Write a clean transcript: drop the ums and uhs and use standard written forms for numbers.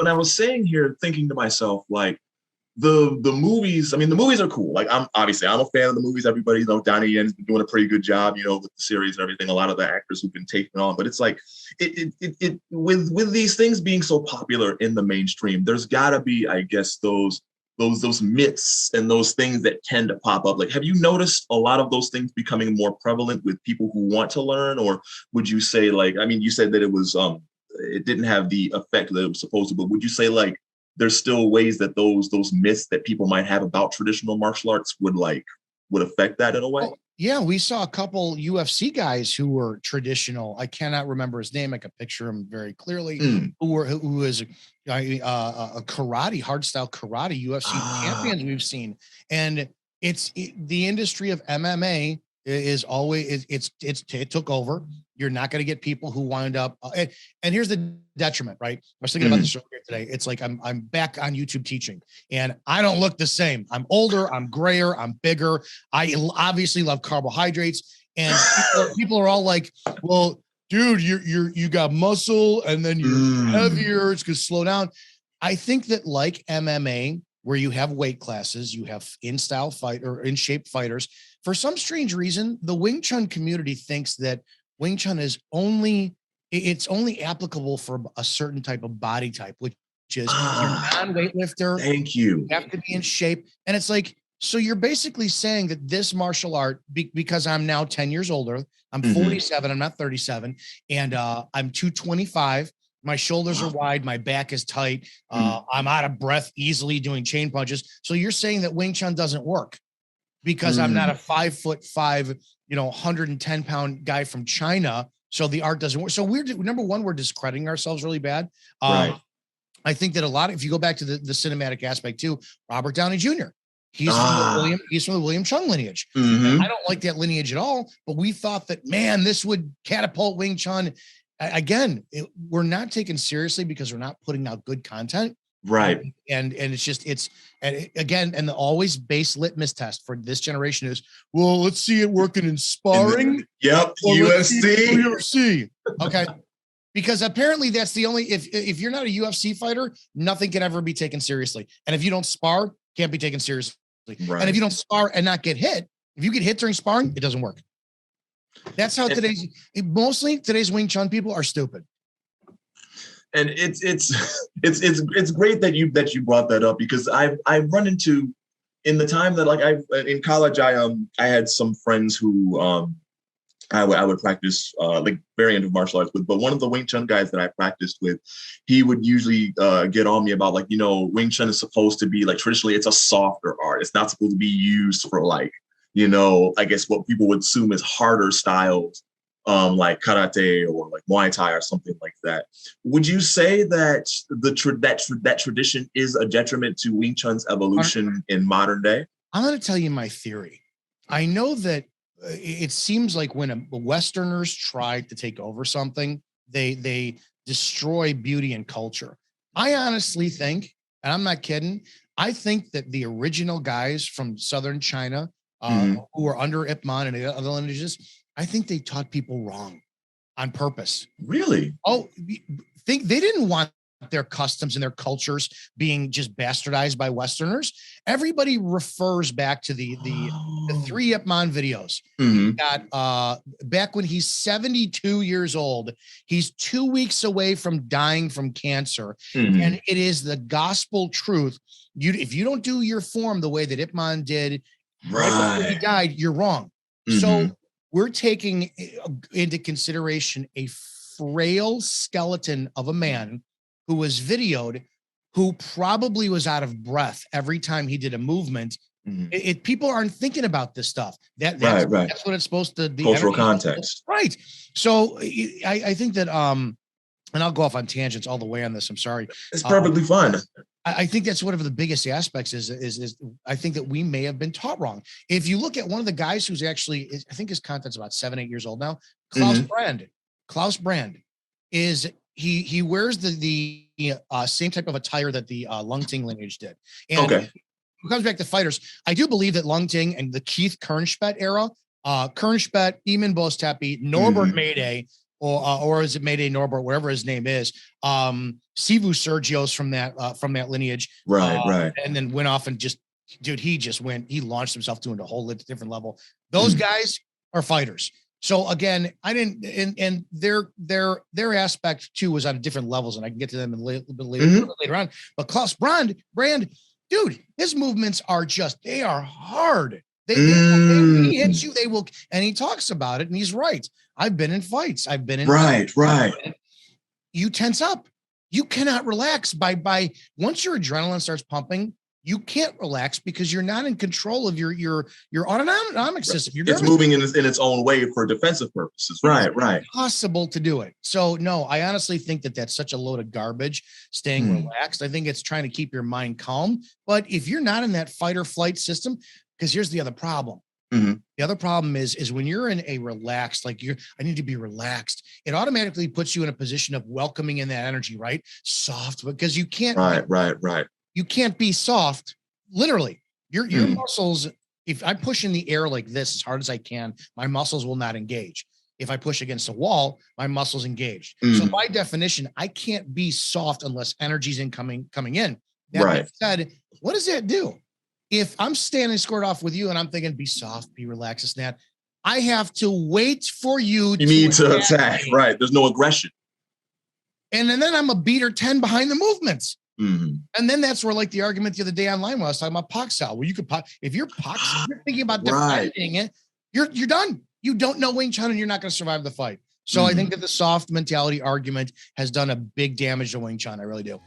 when I was saying here, thinking to myself, like, the movies, I mean, the movies are cool. Like, I'm a fan of the movies. Everybody, Donnie Yen's been doing a pretty good job, with the series and everything. A lot of the actors who've been taking on, but it's like with these things being so popular in the mainstream, there's gotta be, I guess, those myths and those things that tend to pop up. Like, have you noticed a lot of those things becoming more prevalent with people who want to learn? Or would you say, like, I mean, you said that it didn't have the effect that it was supposed to, but would you say, like, there's still ways that those myths that people might have about traditional martial arts would affect that in a way? Oh, yeah, we saw a couple UFC guys who were traditional. I cannot remember his name. I can picture him very clearly. Who was a karate, hardstyle karate UFC champions we've seen, and the industry of MMA is always it took over. You're not going to get people who wind up and here's the detriment, right? I was thinking about this earlier today. It's like I'm back on YouTube teaching and I don't look the same. I'm older, I'm grayer, I'm bigger. I obviously love carbohydrates, and people are all like, well, dude, you got muscle and then you're heavier, it's gonna slow down. I think that, like MMA, where you have weight classes, you have in shape fighters. For some strange reason, the Wing Chun community thinks that Wing Chun is only applicable for a certain type of body type, which is you're non-weightlifter. Thank you. You have to be in shape. And it's like, so you're basically saying that this martial art, because I'm now 10 years older, I'm 47, I'm not 37, and I'm 225. My shoulders are wide, my back is tight. I'm out of breath easily doing chain punches. So you're saying that Wing Chun doesn't work because I'm not a 5'5", 110-pound guy from China. So the art doesn't work. So number one, we're discrediting ourselves really bad. Right. I think that if you go back to the cinematic aspect too, Robert Downey Jr., he's from the William Chung lineage. I don't like that lineage at all, but we thought that, man, this would catapult Wing Chun. Again, we're not taken seriously because we're not putting out good content. Right. And the always base litmus test for this generation is, well, let's see it working in sparring. Yep. UFC. Okay. Because apparently that's the only, if you're not a UFC fighter, nothing can ever be taken seriously. And if you don't spar, can't be taken seriously. Right. And if you don't spar and not get hit, if you get hit during sparring, it doesn't work. That's how today's Wing Chun people are stupid. And it's great that you brought that up, because I've run into, in the time that in college, I had some friends who I would practice like variant of martial arts with, but one of the Wing Chun guys that I practiced with, he would usually get on me about, like, Wing Chun is supposed to be, like, traditionally it's a softer art. It's not supposed to be used for, like, I guess what people would assume is harder styles, like karate or like Muay Thai or something like that. Would you say that that tradition is a detriment to Wing Chun's evolution in modern day? I'm going to tell you my theory. I know that it seems like when Westerners try to take over something, they destroy beauty and culture. I honestly think, and I'm not kidding, I think that the original guys from Southern China who were under Ip Man and other lineages, I think they taught people wrong on purpose. Really? Oh, they didn't want their customs and their cultures being just bastardized by Westerners. Everybody refers back to the 3 Ip Man videos. He got back when he's 72 years old, he's 2 weeks away from dying from cancer. And it is the gospel truth. If you don't do your form the way that Ip Man did right before he died, you're wrong. So we're taking into consideration a frail skeleton of a man who was videoed, who probably was out of breath every time he did a movement. People aren't thinking about this stuff. That's what it's supposed to be. Cultural context. Right. So I think that, and I'll go off on tangents all the way on this. I'm sorry. It's perfectly fine. I think that's one of the biggest aspects is I think that we may have been taught wrong. If you look at one of the guys who's actually, I think his content's about 7-8 years old now, Klaus Brand is, he wears the same type of attire that the Lung Ting lineage did. And it comes back to fighters. I do believe that Lung Ting and the Keith Kernspet era, Kernspet, Eamon Bostapi, Norbert Mayday, or is it Mayday Norbert, whatever his name is? Sivu Sergio's from that lineage, right. And then went off and he launched himself to a whole different level. Those guys are fighters. So again, I didn't, and their aspect too was on different levels, and I can get to them a little bit later on. But Klaus Brand, dude, his movements are they are hard. He hits you, they will, and he talks about it, and he's right. I've been in fights. I've been in right. You tense up. You cannot relax by once your adrenaline starts pumping. You can't relax because you're not in control of your autonomic system. It's moving in its own way for defensive purposes. Right. Impossible to do it. So no, I honestly think that's such a load of garbage. Staying relaxed. I think it's trying to keep your mind calm. But if you're not in that fight or flight system, because here's the other problem. The other problem is when you're in a relaxed, I need to be relaxed. It automatically puts you in a position of welcoming in that energy, right? Soft, because you can't. Right. You can't be soft. Literally, your muscles. If I push in the air like this as hard as I can, my muscles will not engage. If I push against a wall, my muscles engage. So by definition, I can't be soft unless energy's coming in. That being said, what does that do? If I'm standing squared off with you and I'm thinking, be soft, be relaxed, and that, I have to wait for you. You need to attack, right? There's no aggression. And then I'm a beater 10 behind the movements. And then that's where the argument the other day online when I was talking about Paksal, where you could if you're thinking about defending it, you're done. You don't know Wing Chun and you're not going to survive the fight. So I think that the soft mentality argument has done a big damage to Wing Chun. I really do.